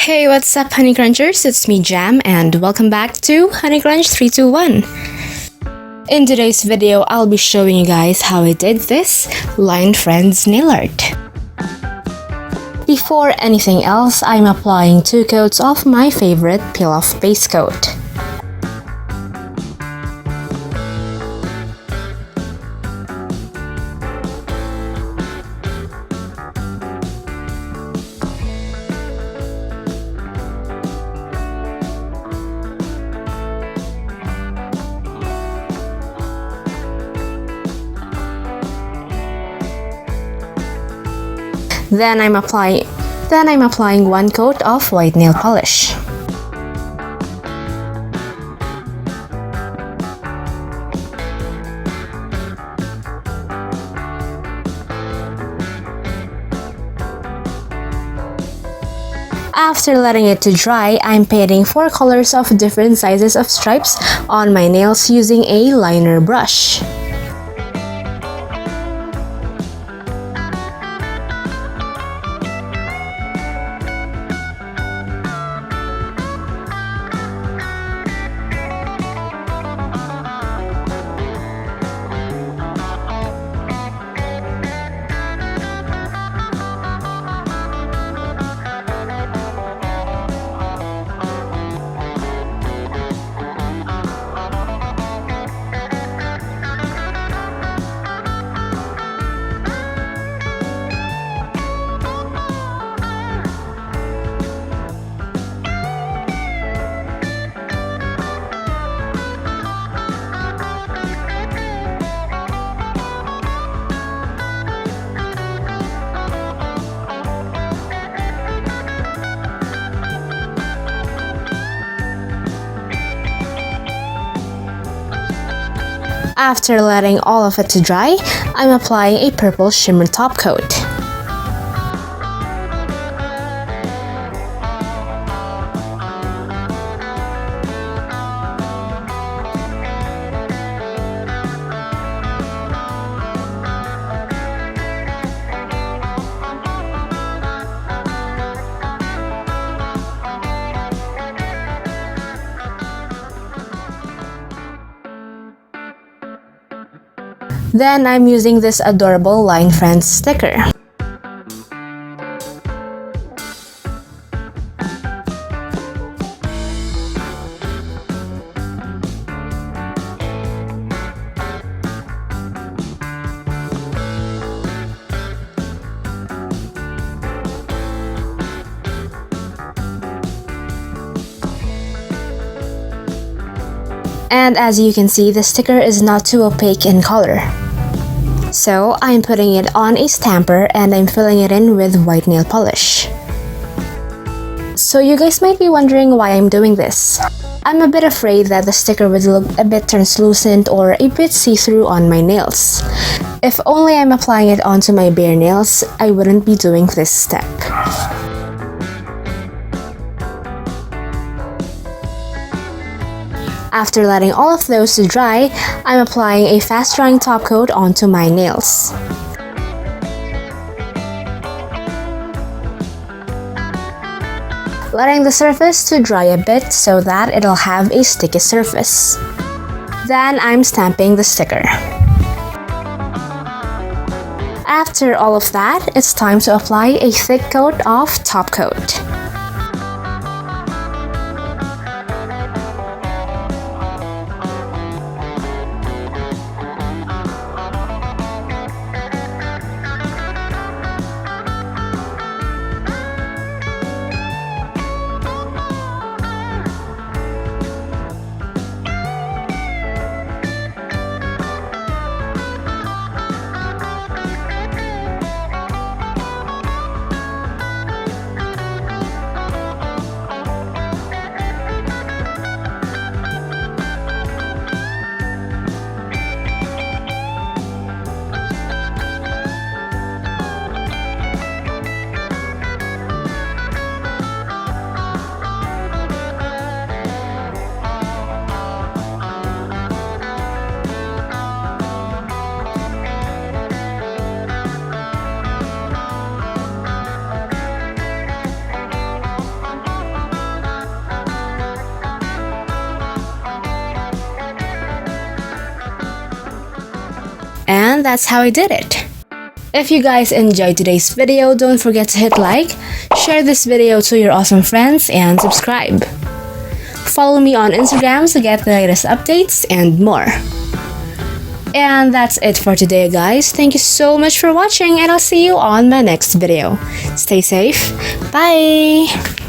Hey, what's up, honeycrunchers? It's me, Jham, and welcome back to honeycrunch321. In today's video, I'll be showing you guys how I did this Line Friends nail art. Before anything else, I'm applying 2 coats of my favorite peel-off base coat. Then I'm applying 1 coat of white nail polish. After letting it to dry, I'm painting 4 colors of different sizes of stripes on my nails using a liner brush. After letting all of it to dry, I'm applying a purple shimmer top coat. Then I'm using this adorable Line Friends sticker. And as you can see, the sticker is not too opaque in color. So I'm putting it on a stamper and I'm filling it in with white nail polish. So you guys might be wondering why I'm doing this. I'm a bit afraid that the sticker would look a bit translucent or a bit see-through on my nails. If only I'm applying it onto my bare nails, I wouldn't be doing this step. After letting all of those to dry, I'm applying a fast-drying top coat onto my nails. Letting the surface to dry a bit so that it'll have a sticky surface. Then I'm stamping the sticker. After all of that, it's time to apply a thick coat of top coat. And that's how I did it. If you guys enjoyed today's video, don't forget to hit like, share this video to your awesome friends, and subscribe. Follow me on Instagram to get the latest updates and more. And that's it for today, guys. Thank you so much for watching, and I'll see you on my next video. Stay safe. Bye!